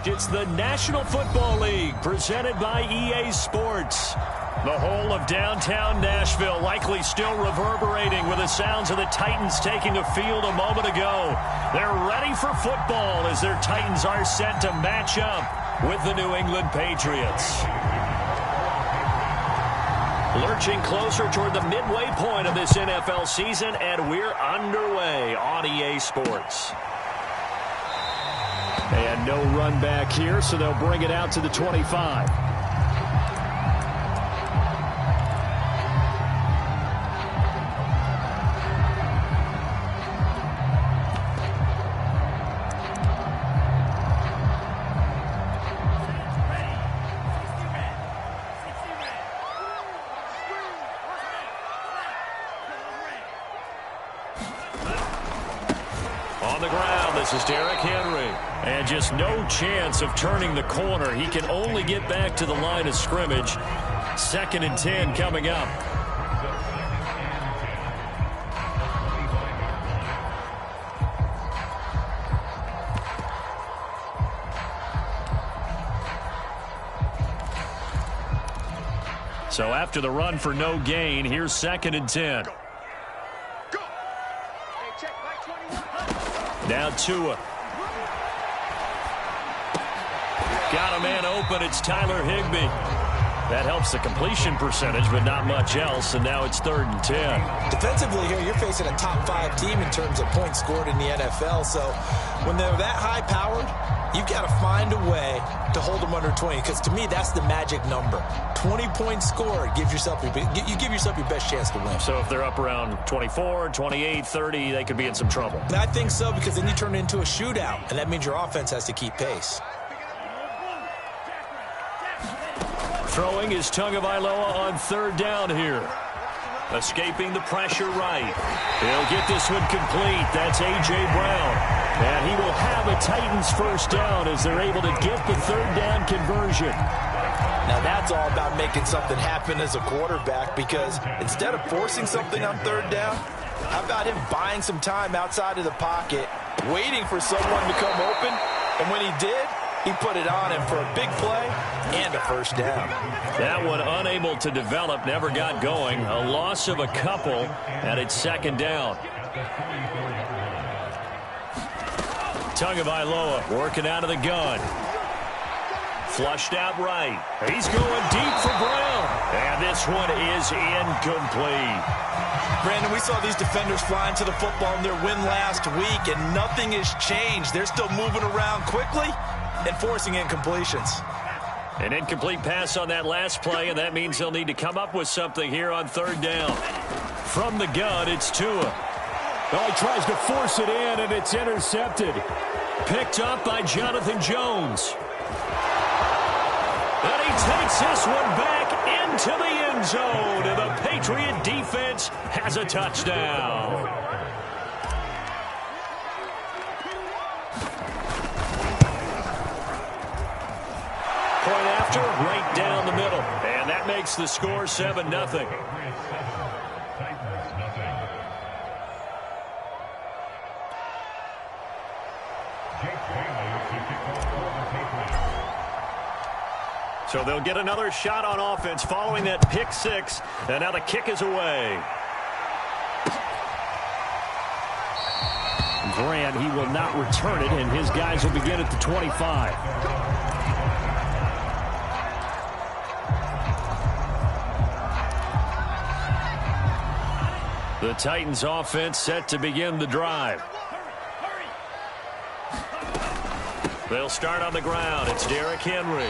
It's the National Football League presented by EA Sports. The whole of downtown Nashville likely still reverberating with the sounds of the Titans taking a field a moment ago. They're ready for football as their Titans are set to match up with the New England Patriots. Lurching closer toward the midway point of this NFL season, and we're underway on EA Sports. And no run back here, so they'll bring it out to the 25. On the ground, this is Derrick Henry. And just no chance of turning the corner. He can only get back to the line of scrimmage. 2nd and 10 coming up. So after the run for no gain, here's 2nd and 10. Now Tua. Got a man open. It's Tyler Higbee. That helps the completion percentage, but not much else. And now it's 3rd and 10. Defensively here, you're facing a top 5 team in terms of points scored in the NFL. So when they're that high-powered, you've got to find a way to hold them under 20. Because to me, that's the magic number. 20 points scored gives yourself you give yourself your best chance to win. So if they're up around 24, 28, 30, they could be in some trouble. And I think so, because then you turn it into a shootout, and that means your offense has to keep pace. Throwing is Tagovailoa on 3rd down here. Escaping the pressure right. He'll get this one complete. That's A.J. Brown. And he will have a Titans 1st down as they're able to get the 3rd down conversion. Now that's all about making something happen as a quarterback, because instead of forcing something on 3rd down, how about him buying some time outside of the pocket, waiting for someone to come open, and when he did, he put it on him for a big play and a 1st down. That one unable to develop, never got going. A loss of a couple, and it's 2nd down. Tagovailoa working out of the gun. Flushed out right. He's going deep for Brown. And this one is incomplete. Brandon, we saw these defenders flying to the football in their win last week, and nothing has changed. They're still moving around quickly and forcing incompletions. An incomplete pass on that last play, and that means they'll need to come up with something here on 3rd down. From the gun, it's Tua. Well, he tries to force it in, and it's intercepted. Picked up by Jonathan Jones. And he takes this one back into the end zone, and the Patriot defense has a touchdown. Point after, right down the middle. And that makes the score 7-0. So they'll get another shot on offense following that pick 6. And now the kick is away. Grant, he will not return it, and his guys will begin at the 25. The Titans offense set to begin the drive. They'll start on the ground. It's Derrick Henry.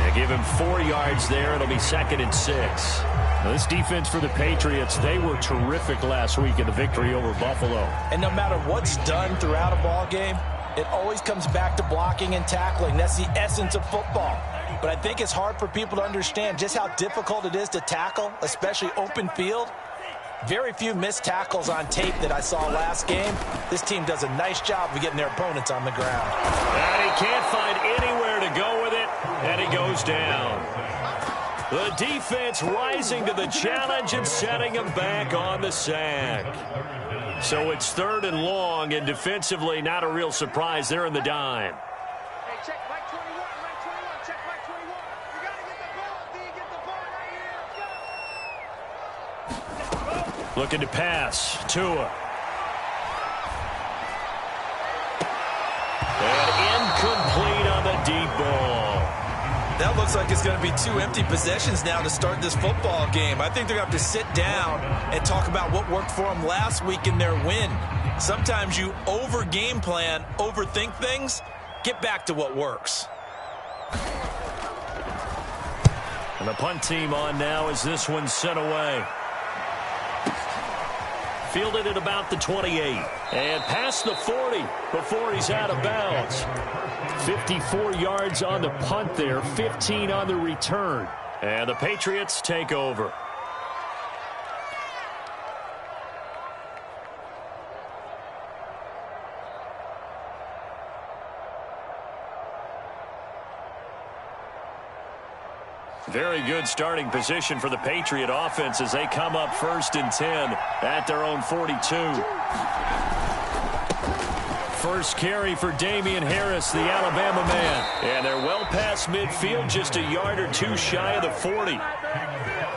They give him 4 yards there. It'll be 2nd and 6. Now, this defense for the Patriots, they were terrific last week in the victory over Buffalo. And no matter what's done throughout a ball game, it always comes back to blocking and tackling. That's the essence of football. But I think it's hard for people to understand just how difficult it is to tackle, especially open field. Very few missed tackles on tape that I saw last game. This team does a nice job of getting their opponents on the ground. And he can't find anywhere to go with it, and he goes down. The defense rising to the challenge and setting him back on the sack. So it's 3rd and long, and defensively not a real surprise. They're in the dime. Hey, check Mike 21, Mike 21, check Mike 21. You got to get the ball, D, get the ball right here. Go. Looking to pass. Tua. And incomplete on the deep ball. That looks like it's going to be 2 empty possessions now to start this football game. I think they're going to have to sit down and talk about what worked for them last week in their win. Sometimes you over-game plan, overthink things. Get back to what works. And the punt team on now as this one's sent away. Fielded at about the 28. And past the 40 before he's out of bounds. 54 yards on the punt there, 15 on the return. And the Patriots take over. Very good starting position for the Patriot offense as they come up 1st and 10 at their own 42. First carry for Damian Harris, the Alabama man. And they're well past midfield, just a yard or 2 shy of the 40.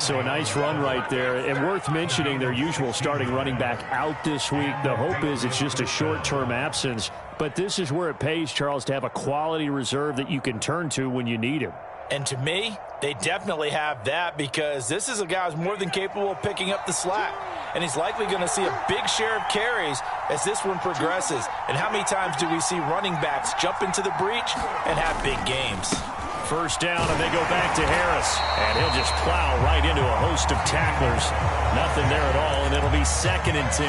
So a nice run right there. And worth mentioning, their usual starting running back out this week. The hope is it's just a short-term absence. But this is where it pays, Charles, to have a quality reserve that you can turn to when you need him. And to me, they definitely have that because this is a guy who's more than capable of picking up the slack. And he's likely going to see a big share of carries as this one progresses. And how many times do we see running backs jump into the breach and have big games? First down, and they go back to Harris. And he'll just plow right into a host of tacklers. Nothing there at all, and it'll be 2nd and 10.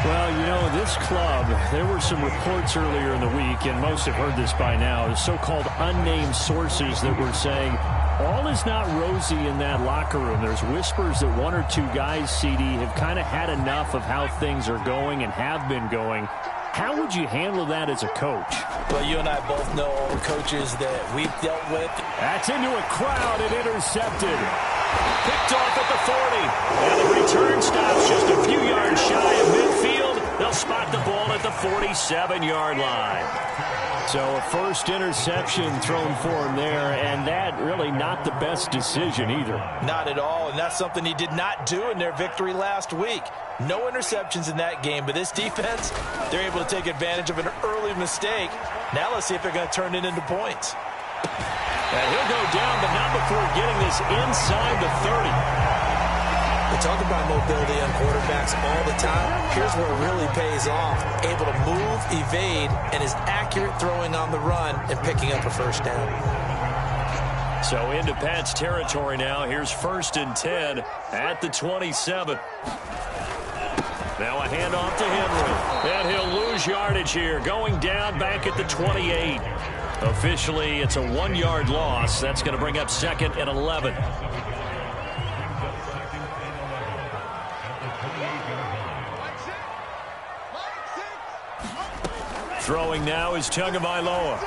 Well, you know, this club, there were some reports earlier in the week, and most have heard this by now, the so-called unnamed sources that were saying all is not rosy in that locker room. There's whispers that 1 or 2 guys, CD, have kind of had enough of how things are going and have been going. How would you handle that as a coach? Well, you and I both know all the coaches that we've dealt with. That's into a crowd and intercepted. Picked off at the 40. And the return stops just a few yards shy of midfield. They'll spot the ball at the 47-yard line. So a first interception thrown for him there, and that really not the best decision either. Not at all, and that's something he did not do in their victory last week. No interceptions in that game, but this defense, they're able to take advantage of an early mistake. Now let's see if they're going to turn it into points. And he'll go down, but not before getting this inside the 30. We talk about mobility on quarterbacks all the time. Here's where it really pays off. Able to move, evade, and is accurate throwing on the run and picking up a first down. So into Pat's territory now. Here's 1st and 10 at the 27. Now a handoff to Henry. And he'll lose yardage here. Going down back at the 28. Officially, it's a 1-yard loss. That's going to bring up 2nd and 11. Throwing now is Tagovailoa.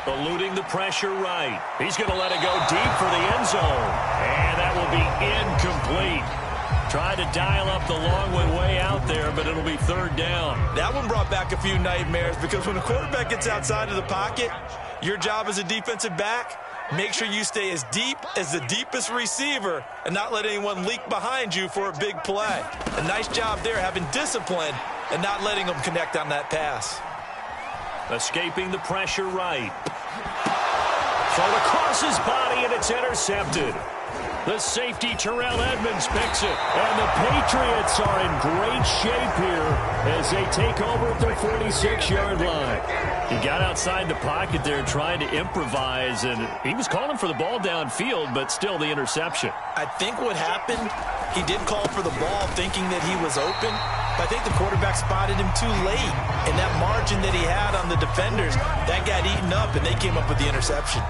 Eluding the pressure right. He's going to let it go deep for the end zone. And that will be incomplete. Tried to dial up the long one way out there, but it'll be 3rd down. That one brought back a few nightmares because when a quarterback gets outside of the pocket, your job as a defensive back, make sure you stay as deep as the deepest receiver and not let anyone leak behind you for a big play. A nice job there having discipline and not letting them connect on that pass. Escaping the pressure right. Thrown across his body, and it's intercepted. The safety, Terrell Edmonds, picks it. And the Patriots are in great shape here as they take over at their 46-yard line. He got outside the pocket there trying to improvise, and he was calling for the ball downfield, but still the interception. I think what happened, he did call for the ball thinking that he was open, but I think the quarterback spotted him too late. And that margin that he had on the defenders, that got eaten up, and they came up with the interception.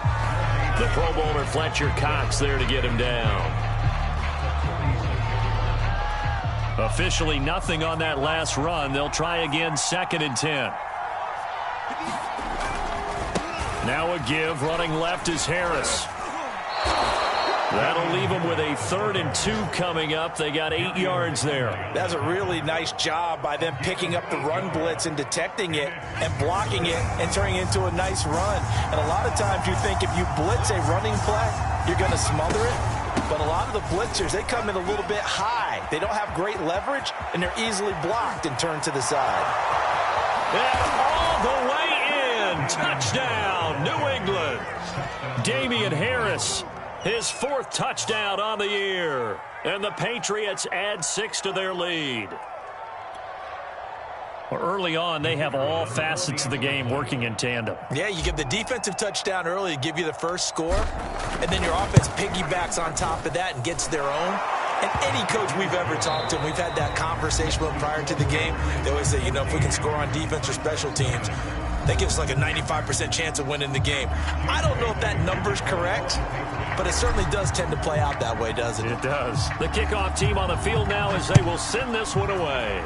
The Pro Bowler Fletcher Cox there to get him down. Officially nothing on that last run. They'll try again, 2nd and 10. Now a give, running left is Harris. That'll leave them with a 3rd and 2 coming up. They got 8 yards there. That's a really nice job by them picking up the run blitz and detecting it and blocking it and turning it into a nice run. And a lot of times you think if you blitz a running play, you're going to smother it. But a lot of the blitzers, they come in a little bit high. They don't have great leverage, and they're easily blocked and turned to the side. And all the way in. Touchdown, New England. Damian Harris, his 4th touchdown on the year. And the Patriots add 6 to their lead. Well, early on, they have all facets of the game working in tandem. Yeah, you give the defensive touchdown early to give you the first score, and then your offense piggybacks on top of that and gets their own. And any coach we've ever talked to, and we've had that conversation with prior to the game, they always say, you know, if we can score on defense or special teams, that gives us like a 95% chance of winning the game. I don't know if that number's correct, but it certainly does tend to play out that way, doesn't it? It does. The kickoff team on the field now as they will send this one away.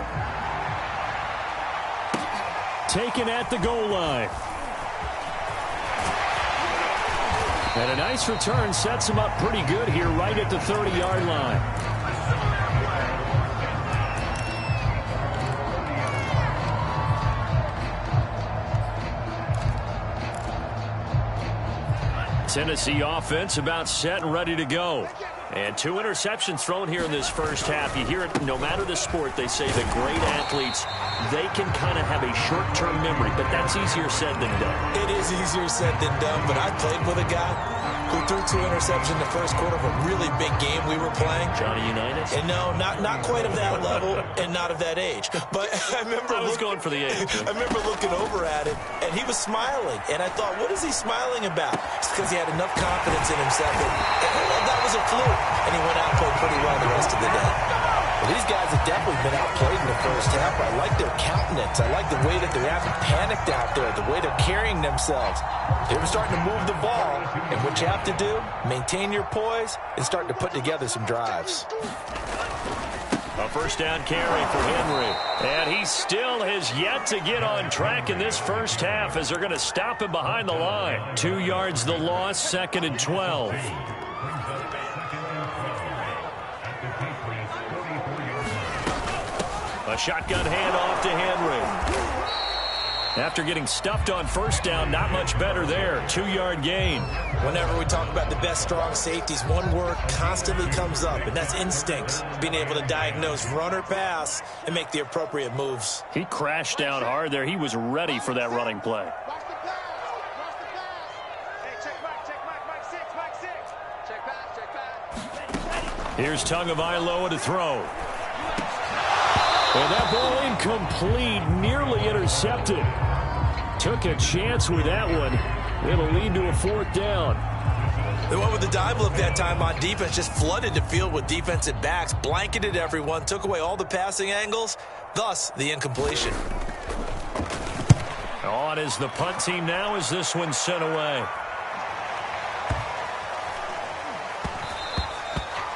Taken at the goal line. And a nice return sets him up pretty good here right at the 30-yard line. Tennessee offense about set and ready to go. And 2 interceptions thrown here in this first half. You hear it no matter the sport, they say the great athletes, they can kind of have a short-term memory, but that's easier said than done. It is easier said than done, but I played with a guy who threw 2 interceptions in the first quarter of a really big game we were playing. Johnny Unitas? And no, not quite of that level and not of that age. But I remember I was going for the age. I remember looking over at him, and he was smiling. And I thought, what is he smiling about? It's because he had enough confidence in himself that was a fluke. And he went out and played pretty well the rest of the day. Well, these guys have definitely been outplayed in the first half. I like their countenance. I like the way that they haven't panicked out there, the way they're carrying themselves. They're starting to move the ball, and what you have to do, maintain your poise and start to put together some drives. A first down carry for Henry. And he still has yet to get on track in this first half as they're going to stop him behind the line. 2 yards the loss, 2nd and 12. A shotgun handoff to Henry. After getting stuffed on first down, not much better there. 2-yard gain. Whenever we talk about the best strong safeties, one word constantly comes up, and that's instincts. Being able to diagnose run or pass and make the appropriate moves. He crashed down hard there. He was ready for that running play. Watch the pass. Watch the pass. Hey, check back, 6. Check pass. Here's Tagovailoa to throw. And that ball incomplete, nearly intercepted. Took a chance with that one. It'll lead to a 4th down. They went with the dive look that time on defense, just flooded the field with defensive backs, blanketed everyone, took away all the passing angles, thus the incompletion. On is the punt team now as this one's sent away.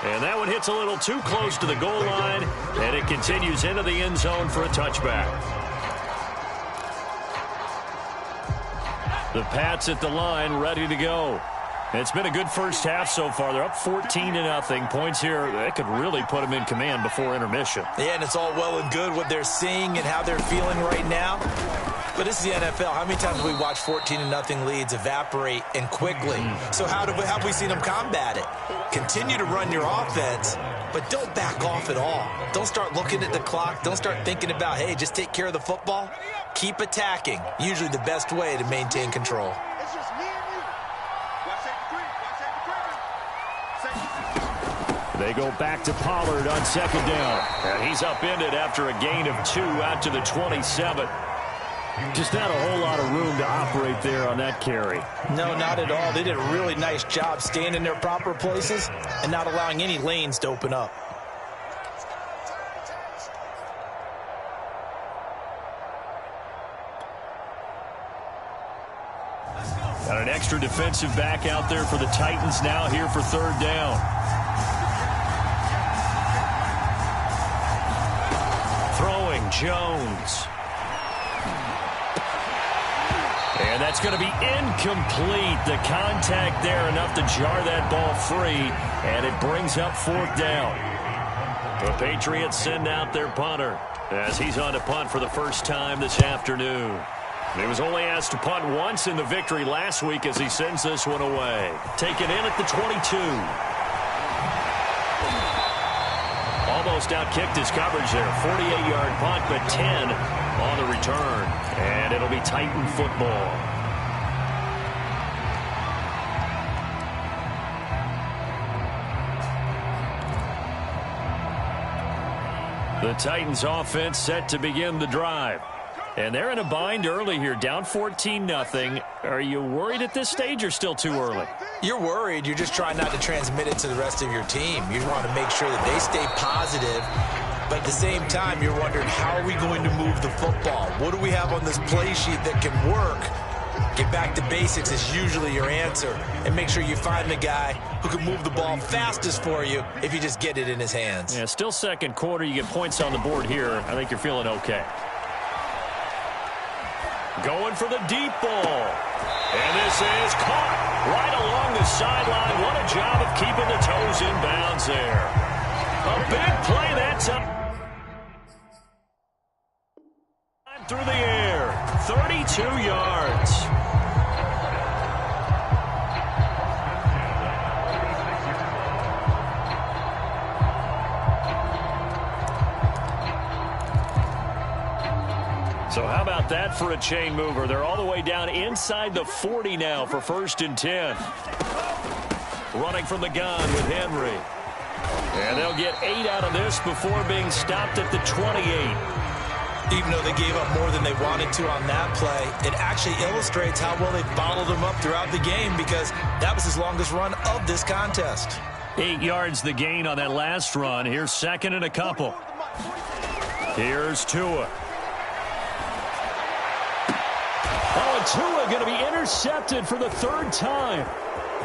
And that one hits a little too close to the goal line, and it continues into the end zone for a touchback. The Pats at the line, ready to go. It's been a good first half so far. They're up 14-0. Points here, that could really put them in command before intermission. Yeah, and it's all well and good what they're seeing and how they're feeling right now. But this is the NFL. How many times have we watched 14-0 leads evaporate and quickly? So how have we seen them combat it? Continue to run your offense, but don't back off at all. Don't start looking at the clock. Don't start thinking about, hey, just take care of the football. Keep attacking. Usually the best way to maintain control. It's just me and you. Watch safety 3. They go back to Pollard on 2nd down. And he's upended after a gain of 2 out to the 27. Just not a whole lot of room to operate there on that carry. No, not at all. They did a really nice job staying in their proper places and not allowing any lanes to open up. Got an extra defensive back out there for the Titans now here for 3rd down. Throwing Jones. And That's going to be incomplete. The contact there enough to jar that ball free, and it brings up 4th down. The Patriots send out their punter as he's on to punt for the first time this afternoon. He was only asked to punt once in the victory last week as he sends this one away. Taken in at the 22. Almost outkicked his coverage there. 48-yard punt, but 10 on the return. And it'll be Titan football. The Titans offense set to begin the drive. And they're in a bind early here, down 14-0. Are you worried at this stage or still too early? You're worried. You're just trying not to transmit it to the rest of your team. You want to make sure that they stay positive. But at the same time, you're wondering, how are we going to move the football? What do we have on this play sheet that can work? Get back to basics is usually your answer. And make sure you find the guy who can move the ball fastest for you if you just get it in his hands. Yeah, still second quarter. You get points on the board here. I think you're feeling okay. Going for the deep ball. And this is caught right along the sideline. What a job of keeping the toes in bounds there. A big play that time. Through the air. 32 yards. So how about that for a chain mover? They're all the way down inside the 40 now for 1st and 10. Running from the gun with Henry. And they'll get 8 out of this before being stopped at the 28. Even though they gave up more than they wanted to on that play, it actually illustrates how well they bottled them up throughout the game, because that was his longest run of this contest. 8 yards the gain on that last run. Here's 2nd and a couple. Here's Tua. Oh, and Tua going to be intercepted for the 3rd time.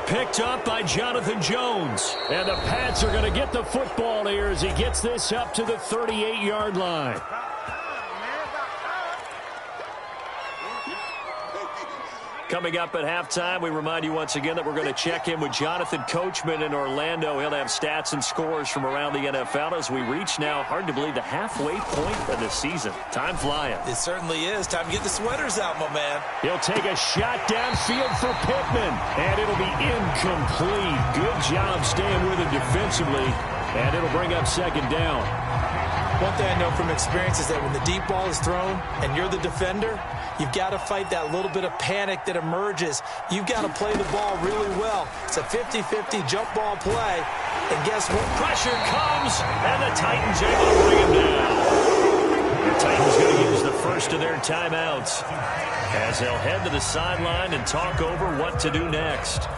Picked up by Jonathan Jones. And the Pats are going to get the football here as he gets this up to the 38-yard line. Coming up at halftime, we remind you once again that we're going to check in with Jonathan Coachman in Orlando. He'll have stats and scores from around the NFL as we reach now, hard to believe, the halfway point of the season. Time flying. It certainly is. Time to get the sweaters out, my man. He'll take a shot downfield for Pittman, and it'll be incomplete. Good job staying with him defensively, and it'll bring up 2nd down. One thing I know from experience is that when the deep ball is thrown and you're the defender, you've got to fight that little bit of panic that emerges. You've got to play the ball really well. It's a 50-50 jump ball play. And guess what? Pressure comes, and the Titans able to bring him down. The Titans going to use the first of their timeouts as they'll head to the sideline and talk over what to do next.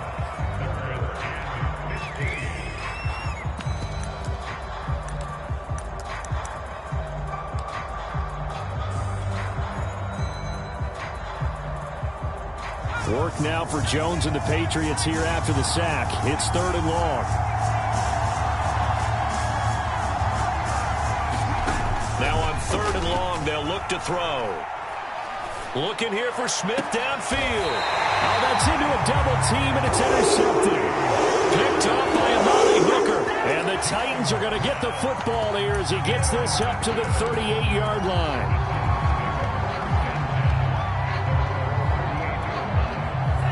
Work now for Jones and the Patriots here after the sack. It's 3rd and long. Now on 3rd and long, they'll look to throw. Looking here for Smith downfield. Oh, that's into a double team, and it's intercepted. Picked up by Amari Hooker. And the Titans are going to get the football here as he gets this up to the 38-yard line.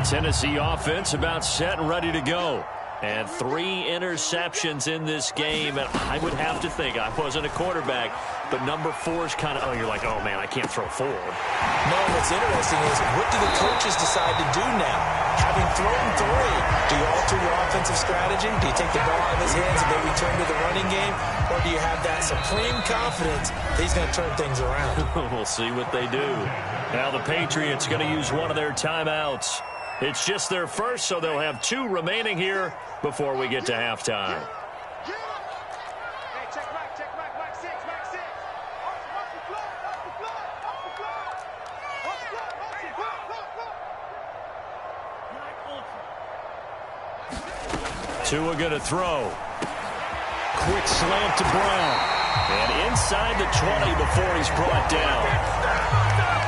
Tennessee offense about set and ready to go. And 3 interceptions in this game. And I would have to think, I wasn't a quarterback, but number 4 is kind of, you're like, oh, man, I can't throw forward. No, what's interesting is, what do the coaches decide to do now? Having thrown 3, do you alter your offensive strategy? Do you take the ball out of his hands and maybe turn to the running game? Or do you have that supreme confidence that he's going to turn things around? We'll see what they do. Now the Patriots going to use one of their timeouts. It's just their first, so they'll have 2 remaining here before we get to halftime. Hey, check back, back 6, back 6. Off the floor, off the floor, off the floor. Off the floor, Tua going to throw. Quick slant to Brown. And inside the 20 before he's brought down.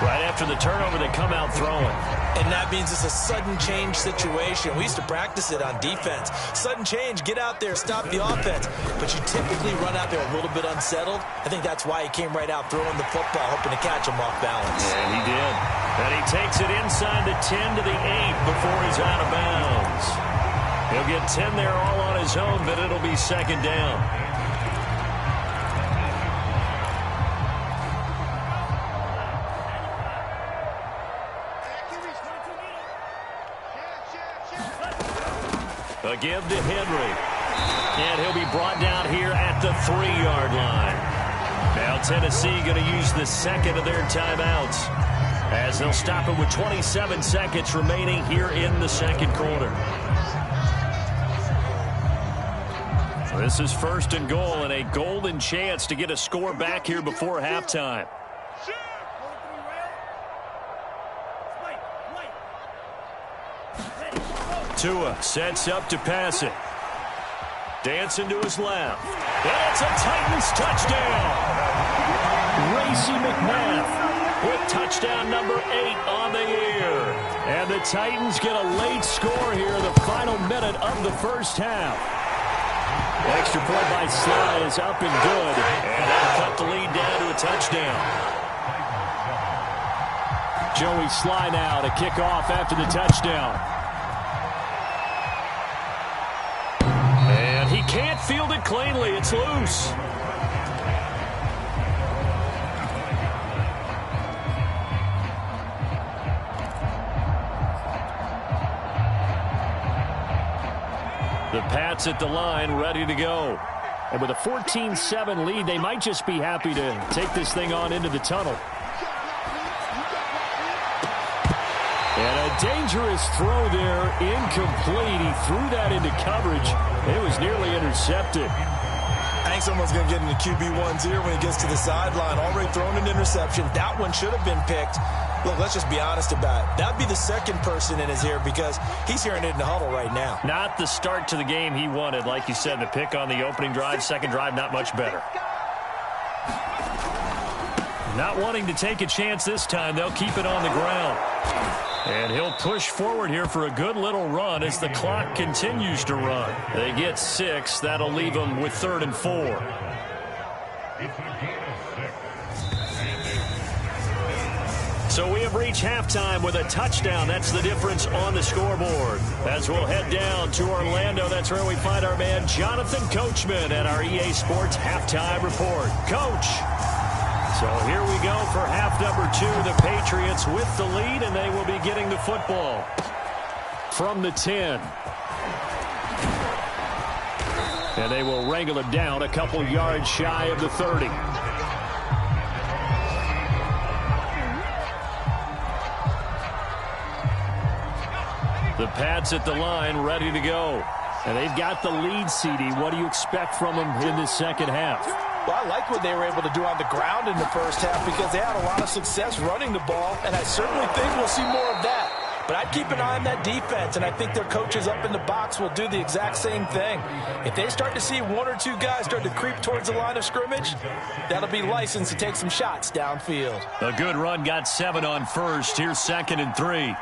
Right after after the turnover, they come out throwing. And that means it's a sudden change situation. We used to practice it on defense. Sudden change, get out there, stop the offense. But you typically run out there a little bit unsettled. I think that's why he came right out throwing the football, hoping to catch him off balance. And he did. And he takes it inside the 10 to the 8 before he's out of bounds. He'll get 10 there all on his own, but it'll be second down. A give to Henry. And he'll be brought down here at the 3-yard line. Now Tennessee going to use the second of their timeouts, as they'll stop it with 27 seconds remaining here in the second quarter. This is first and goal, and a golden chance to get a score back here before halftime. Tua sets up to pass it. Dancing to his left. And it's a Titans touchdown. Racey McMath with touchdown number 8 on the year. And the Titans get a late score here in the final minute of the first half. Extra point by Sly is up and good. And they'll cut the lead down to a touchdown. Joey Sly now to kick off after the touchdown. He can't field it cleanly. It's loose. The Pats at the line, ready to go. And with a 14-7 lead, they might just be happy to take this thing on into the tunnel. And a dangerous throw there, incomplete. He threw that into coverage. It was nearly intercepted. I think someone's going to get into QB1's ear when he gets to the sideline. Already thrown an interception. That one should have been picked. Look, let's just be honest about it. That would be the second person in his ear because he's hearing it in the huddle right now. Not the start to the game he wanted. Like you said, the pick on the opening drive, second drive, not much better. Not wanting to take a chance this time. They'll keep it on the ground. And he'll push forward here for a good little run as the clock continues to run. They get 6. That'll leave them with 3rd and 4. So we have reached halftime with a touchdown. That's the difference on the scoreboard. As we'll head down to Orlando, that's where we find our man Jonathan Coachman at our EA Sports Halftime Report. Coach. So here we go for half number 2. The Patriots with the lead, and they will be getting the football from the 10. And they will wrangle it down a couple yards shy of the 30. The Pats at the line, ready to go. And they've got the lead, CD. What do you expect from them in this second half? Well, I like what they were able to do on the ground in the first half because they had a lot of success running the ball, and I certainly think we'll see more of that. But I'd keep an eye on that defense, and I think their coaches up in the box will do the exact same thing. If they start to see 1 or 2 guys start to creep towards the line of scrimmage, that'll be licensed to take some shots downfield. A good run, got 7 on first. Here's 2nd and 3.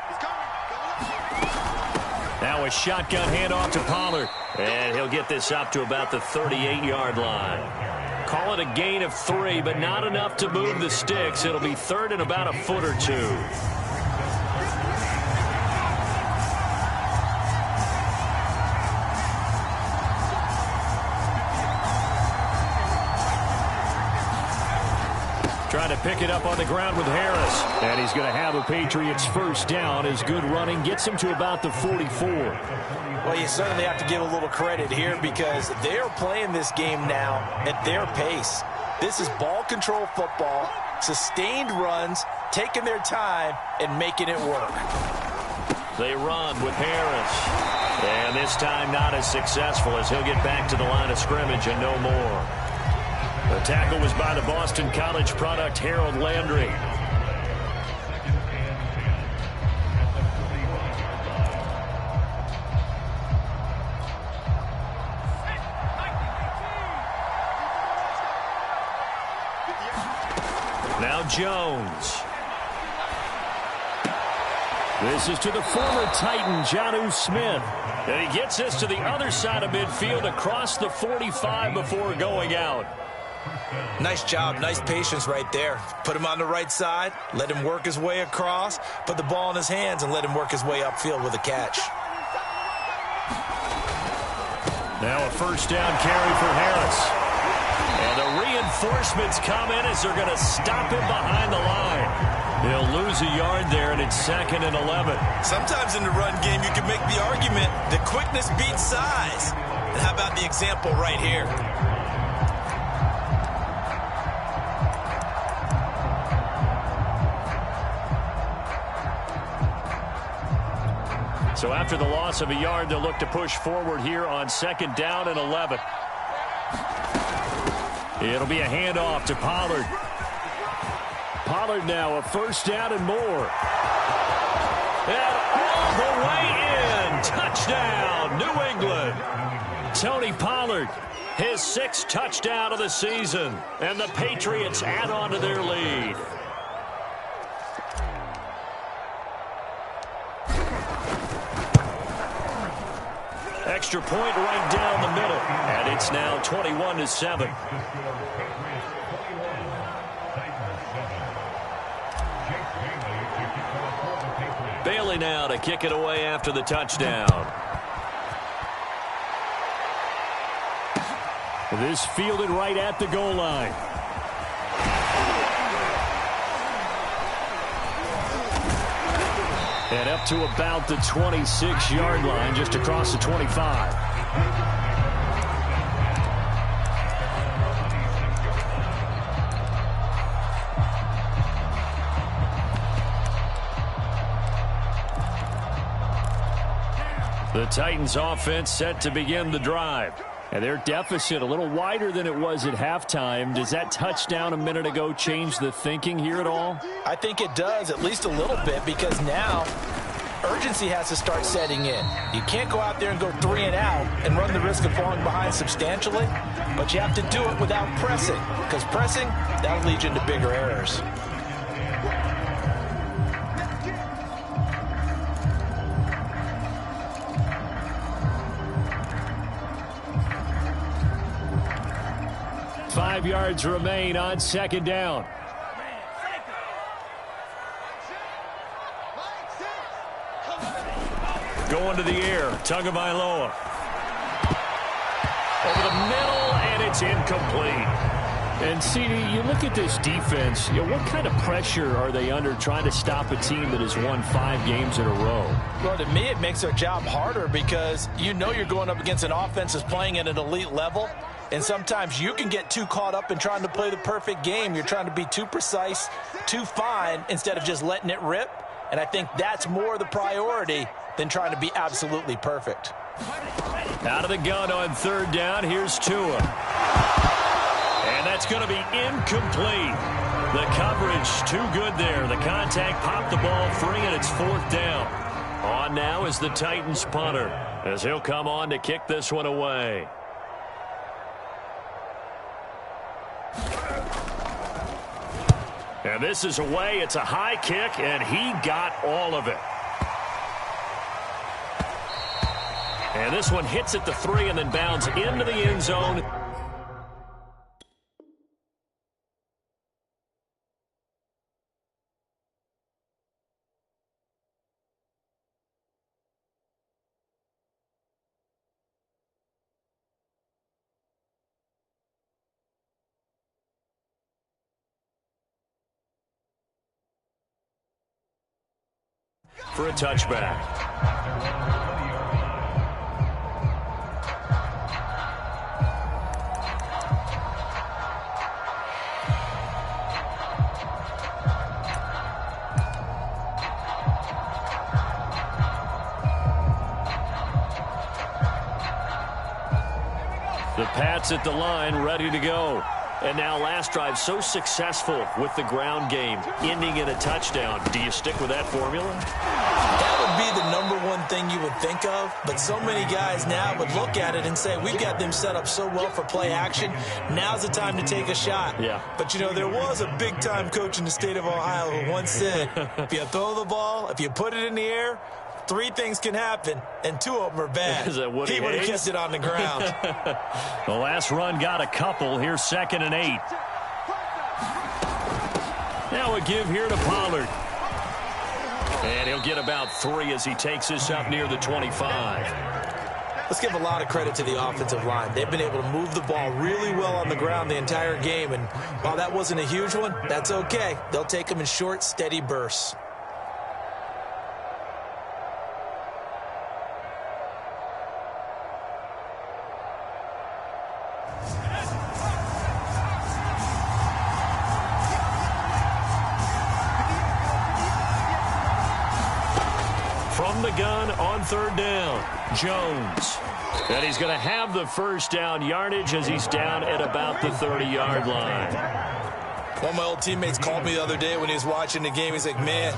Now a shotgun handoff to Pollard. And he'll get this up to about the 38-yard line. Call it a gain of 3, but not enough to move the sticks. It'll be 3rd and about a foot or 2. Trying to pick it up on the ground with Harris. And he's going to have a Patriots first down. His good running gets him to about the 44. Well, you certainly have to give a little credit here because they're playing this game now at their pace. This is ball control football, sustained runs, taking their time, and making it work. They run with Harris. And this time not as successful as he'll get back to the line of scrimmage and no more. The tackle was by the Boston College product, Harold Landry. Now Jones. This is to the former Titan, Jonnu Smith. And he gets this to the other side of midfield across the 45 before going out. Nice job, nice patience right there. Put him on the right side, let him work his way across, put the ball in his hands, and let him work his way upfield with a catch. Now a first down carry for Harris. And the reinforcements come in as they're going to stop him behind the line. He'll lose a yard there, and it's 2nd and 11. Sometimes in the run game, you can make the argument that quickness beats size. And how about the example right here? So after the loss of a yard, they'll look to push forward here on 2nd down and 11. It'll be a handoff to Pollard. Pollard now a first down and more. And all the way in. Touchdown, New England. Tony Pollard, his 6th touchdown of the season. And the Patriots add on to their lead. Extra point right down the middle. And it's now 21-7. Bailey now to kick it away after the touchdown. This fielded right at the goal line. And up to about the 26-yard line, just across the 25. The Titans offense set to begin the drive. And their deficit a little wider than it was at halftime. Does that touchdown a minute ago change the thinking here at all? I think it does, at least a little bit, because now urgency has to start setting in. You can't go out there and go 3 and out and run the risk of falling behind substantially, but you have to do it without pressing, because pressing, that'll lead you into bigger errors. Five yards remain on 2nd down. Going to the air, Tagovailoa. Over the middle, and it's incomplete. And, CD, you look at this defense, what kind of pressure are they under trying to stop a team that has won 5 games in a row? Well, to me, it makes their job harder because you know you're going up against an offense that's playing at an elite level. And sometimes you can get too caught up in trying to play the perfect game. You're trying to be too precise, too fine, instead of just letting it rip. And I think that's more the priority than trying to be absolutely perfect. Out of the gun on 3rd down, here's Tua. And that's going to be incomplete. The coverage too good there. The contact popped the ball free, and it's 4th down. On now is the Titans punter, as he'll come on to kick this one away. And this is away. It's a high kick, and he got all of it. And this one hits at the 3 and then bounds into the end zone. For a touchback. The Pats at the line, ready to go. And now last drive so successful with the ground game, ending in a touchdown. Do you stick with that formula? That would be the #1 thing you would think of, but so many guys now would look at it and say, we've got them set up so well for play action. Now's the time to take a shot. Yeah. But, you know, there was a big-time coach in the state of Ohio who once said, if you throw the ball, if you put it in the air, 3 things can happen, and 2 of them are bad. Is that Woody He would have Hayes? kissed it on the ground. The last run got a couple. Here's 2nd and 8. Now a give here to Pollard. And he'll get about 3 as he takes this up near the 25. Let's give a lot of credit to the offensive line. They've been able to move the ball really well on the ground the entire game. And while that wasn't a huge one, that's okay. They'll take them in short, steady bursts. From the gun on 3rd down, Jones. And he's going to have the first down yardage as he's down at about the 30-yard line. One of my old teammates called me the other day when he was watching the game. He's like, man,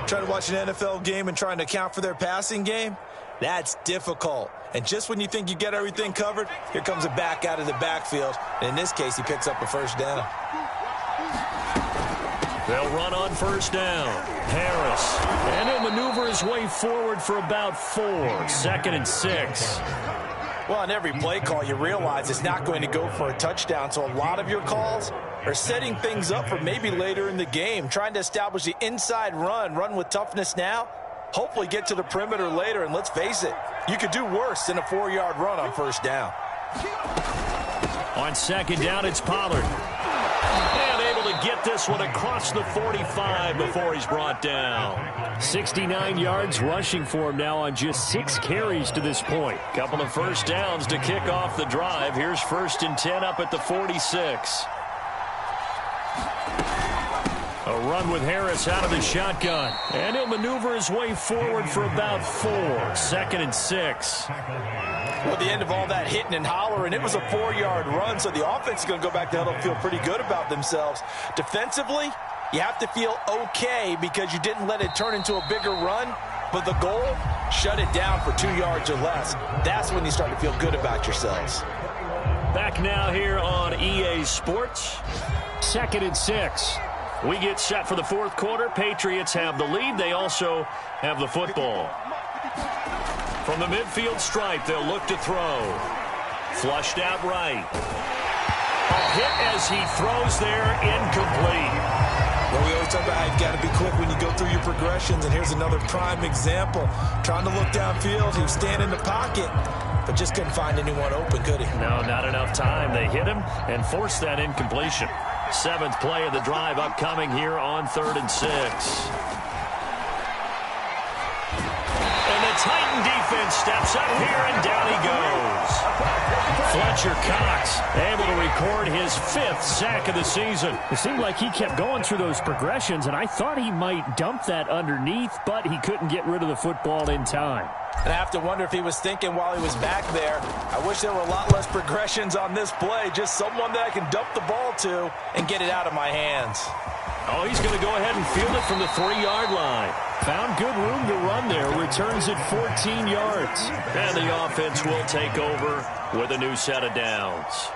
trying to watch an NFL game and trying to account for their passing game, that's difficult. And just when you think you get everything covered, here comes a back out of the backfield. And in this case, he picks up a first down. They'll run on 1st down. Harris. And he'll maneuver his way forward for about 4. 2nd and 6. Well, on every play call, you realize it's not going to go for a touchdown. So a lot of your calls are setting things up for maybe later in the game, trying to establish the inside run with toughness now, hopefully get to the perimeter later. And let's face it, you could do worse than a 4-yard run on 1st down. On 2nd down, it's Pollard. And able to get this one across the 45 before he's brought down. 69 yards rushing for him now on just 6 carries to this point. Couple of first downs to kick off the drive. Here's 1st and 10 up at the 46. A run with Harris out of the shotgun. And he'll maneuver his way forward for about 4. 2nd and 6. Well, at the end of all that hitting and hollering, it was a 4-yard run, so the offense is going to go back to huddle and feel pretty good about themselves. Defensively, you have to feel okay because you didn't let it turn into a bigger run, but the goal, shut it down for 2 yards or less. That's when you start to feel good about yourselves. Back now here on EA Sports. 2nd and 6. We get set for the 4th quarter. Patriots have the lead. They also have the football. From the midfield stripe, they'll look to throw. Flushed out right. A hit as he throws there, incomplete. Well, we always talk about how you've got to be quick when you go through your progressions, and here's another prime example. Trying to look downfield, he was standing in the pocket, but just couldn't find anyone open, could he? No, not enough time. They hit him and forced that incompletion. 7th play of the drive upcoming here on 3rd and 6. And the Titan defense steps up here, and down he goes. Fletcher Cox able to record his 5th sack of the season. It seemed like he kept going through those progressions, and I thought he might dump that underneath, but he couldn't get rid of the football in time. And I have to wonder if he was thinking while he was back there, I wish there were a lot less progressions on this play, just someone that I can dump the ball to and get it out of my hands. Oh, he's going to go ahead and field it from the 3-yard line. Found good room to run there. Returns it 14 yards. And the offense will take over with a new set of downs.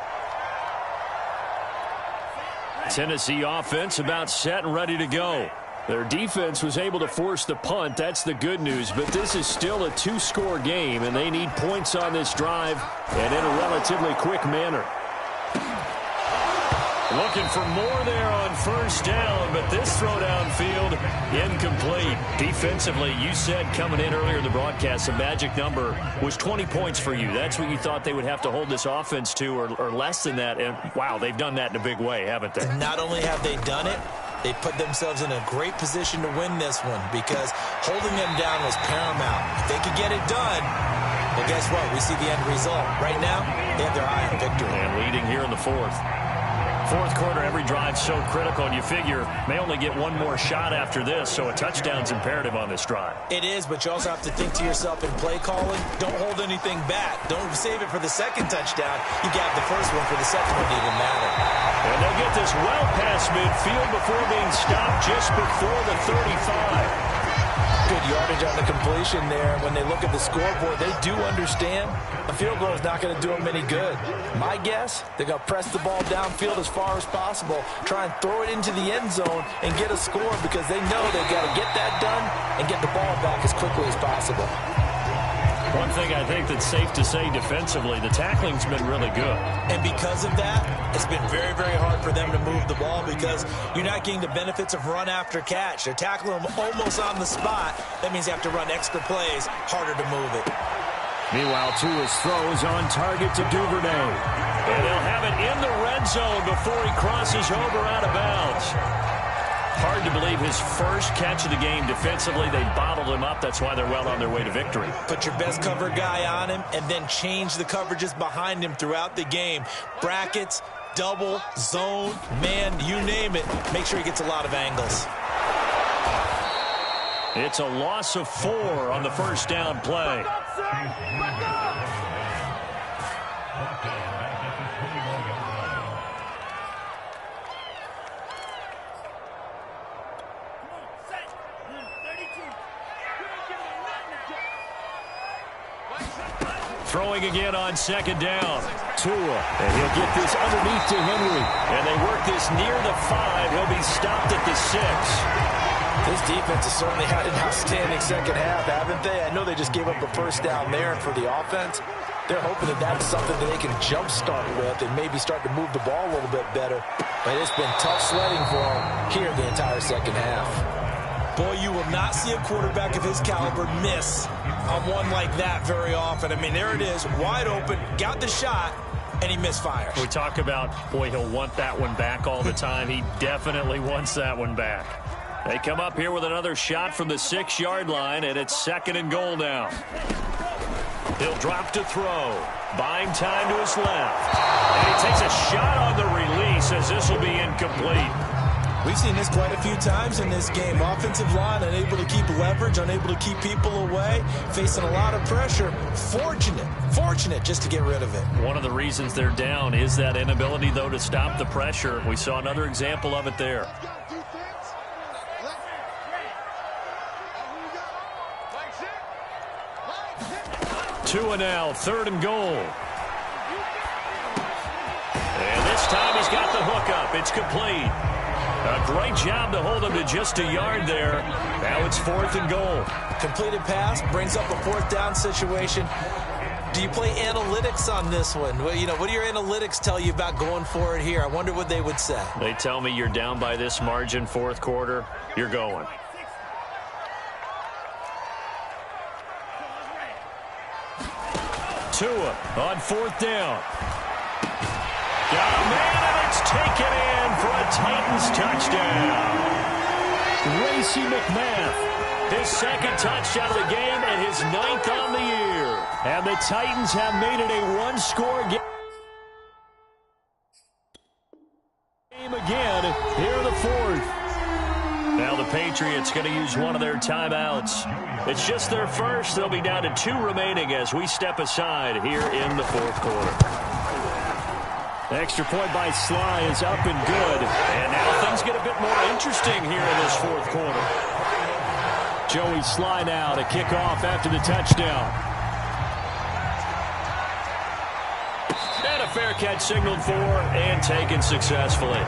Tennessee offense about set and ready to go. Their defense was able to force the punt. That's the good news. But this is still a 2-score game, and they need points on this drive and in a relatively quick manner. Looking for more there on 1st down, but this throw downfield incomplete. Defensively, you said coming in earlier in the broadcast, the magic number was 20 points for you. That's what you thought they would have to hold this offense to, or less than that. And, wow, they've done that in a big way, haven't they? Not only have they done it, they put themselves in a great position to win this one because holding them down was paramount. If they could get it done, well, guess what? We see the end result. Right now, they have their eye on victory. And leading here in the 4th. 4th quarter, every drive so critical, and you figure may only get one more shot after this, so a touchdown's imperative on this drive. It is, but you also have to think to yourself in play calling, don't hold anything back. Don't save it for the 2nd touchdown. You got the 1st one for the 2nd one to even matter. And they'll get this well past midfield before being stopped just before the 35. Good yardage percentage on the completion there. When they look at the scoreboard, they do understand a field goal is not going to do them any good. My guess, they're going to press the ball downfield as far as possible, try and throw it into the end zone and get a score because they know they've got to get that done and get the ball back as quickly as possible. One thing I think that's safe to say defensively, the tackling's been really good. And because of that, it's been very, very hard for them to move the ball because you're not getting the benefits of run after catch. They're tackling them almost on the spot. That means you have to run extra plays, harder to move it. Meanwhile, Tua's throw is on target to Duvernay. And they'll have it in the red zone before he crosses over out of bounds. Hard to believe his first catch of the game defensively. They bottled him up. That's why they're well on their way to victory. Put your best cover guy on him and then change the coverages behind him throughout the game. Brackets, double, zone, man, you name it. Make sure he gets a lot of angles. It's a loss of 4 on the first down play. Throwing again on second down. Tua, and he'll get this underneath to Henry. And they work this near the 5. He'll be stopped at the 6. This defense has certainly had an outstanding second half, haven't they? I know they just gave up a first down there, and for the offense, they're hoping that that's something that they can jumpstart with and maybe start to move the ball a little bit better. But it's been tough sledding for them here the entire second half. Boy, you will not see a quarterback of his caliber miss on one like that very often. I mean, there it is, wide open, got the shot, and he misfires. We talk about, boy, he'll want that one back all the time. He definitely wants that one back. They come up here with another shot from the 6-yard line, and it's 2nd and goal now. He'll drop to throw, buying time to his left. And he takes a shot on the release as this will be incomplete. We've seen this quite a few times in this game. Offensive line unable to keep leverage, unable to keep people away, facing a lot of pressure. Fortunate just to get rid of it. One of the reasons they're down is that inability, though, to stop the pressure. We saw another example of it there. Tua now, 3rd and goal. And this time he's got the hook up. It's complete. A great job to hold him to just a yard there. Now it's 4th and goal. Completed pass brings up a 4th down situation. Do you play analytics on this one? Well, you know, what do your analytics tell you about going for it here? I wonder what they would say. They tell me you're down by this margin, 4th quarter, you're going. Tua on 4th down. Got a man, and it's taken in for a Titans touchdown. Racey McMath, his 2nd touchdown of the game and his 9th on the year. And the Titans have made it a one-score game again here in the 4th. Now the Patriots going to use one of their timeouts. It's just their first. They'll be down to 2 remaining as we step aside here in the 4th quarter. The extra point by Sly is up and good. And now things get a bit more interesting here in this 4th quarter. Joey Sly now to kick off after the touchdown. And a fair catch signaled for and taken successfully.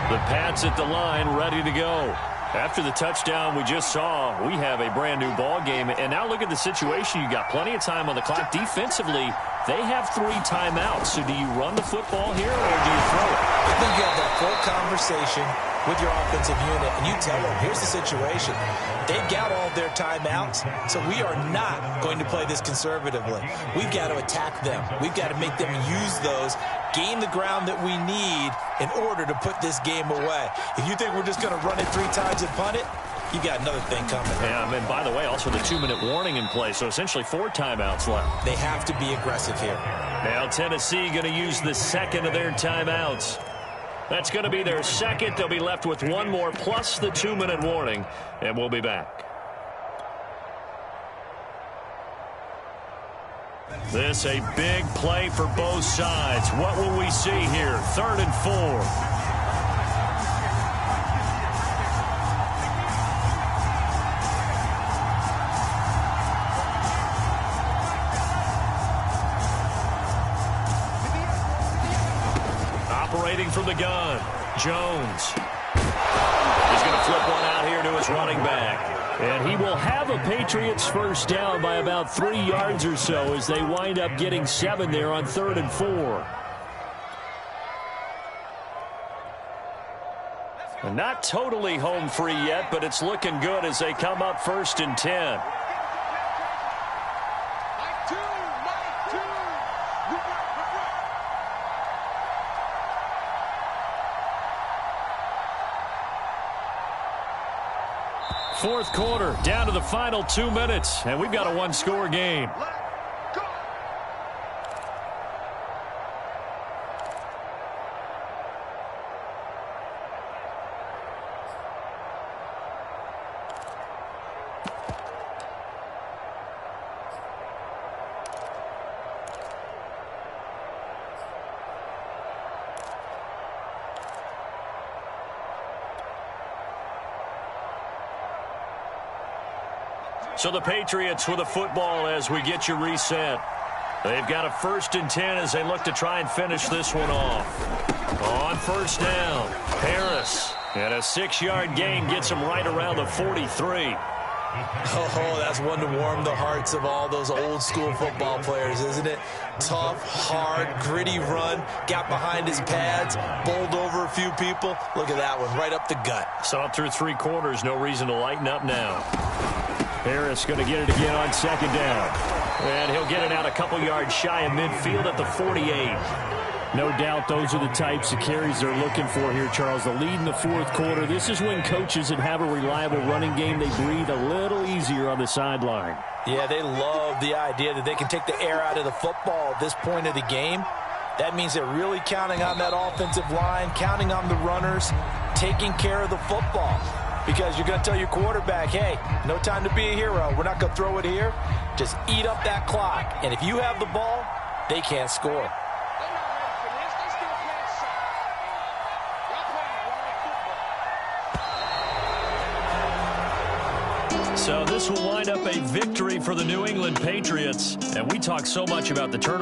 The Pats at the line, ready to go. After the touchdown we just saw, we have a brand-new ball game. And now look at the situation. You got plenty of time on the clock. Defensively, they have 3 timeouts. So do you run the football here or do you throw it? I think you have that full conversation with your offensive unit, and you tell them, here's the situation. They've got all their timeouts, so we are not going to play this conservatively. We've got to attack them. We've got to make them use those, gain the ground that we need in order to put this game away. If you think we're just going to run it 3 times and punt it, you got another thing coming. Yeah, and by the way, also the 2-minute warning in play, so essentially 4 timeouts left. They have to be aggressive here. Now Tennessee going to use the 2nd of their timeouts. That's going to be their 2nd. They'll be left with 1 more plus the 2-minute warning, and we'll be back. This a big play for both sides. What will we see here? 3rd and 4. from the gun. Jones. He's going to flip one out here to his running back. And he will have a Patriots first down by about 3 yards or so as they wind up getting 7 there on 3rd and 4. And not totally home free yet, but it's looking good as they come up 1st and 10. Fourth quarter, down to the final 2 minutes, and we've got a one-score game. So the Patriots with a football as we get you reset. They've got a 1st and 10 as they look to try and finish this one off. On first down, Harris. And a 6-yard gain gets him right around the 43. Oh, that's one to warm the hearts of all those old school football players, isn't it? Tough, hard, gritty run. Got behind his pads, bowled over a few people. Look at that one, right up the gut. Saw it through 3 quarters. No reason to lighten up now. Harris going to get it again on 2nd down. And he'll get it out a couple yards shy of midfield at the 48. No doubt those are the types of carries they're looking for here, Charles. The lead in the 4th quarter. This is when coaches that have a reliable running game, they breathe a little easier on the sideline. Yeah, they love the idea that they can take the air out of the football at this point of the game. That means they're really counting on that offensive line, counting on the runners, taking care of the football. Because you're going to tell your quarterback, hey, no time to be a hero. We're not going to throw it here. Just eat up that clock. And if you have the ball, they can't score. So this will wind up a victory for the New England Patriots. And we talk so much about the turnover.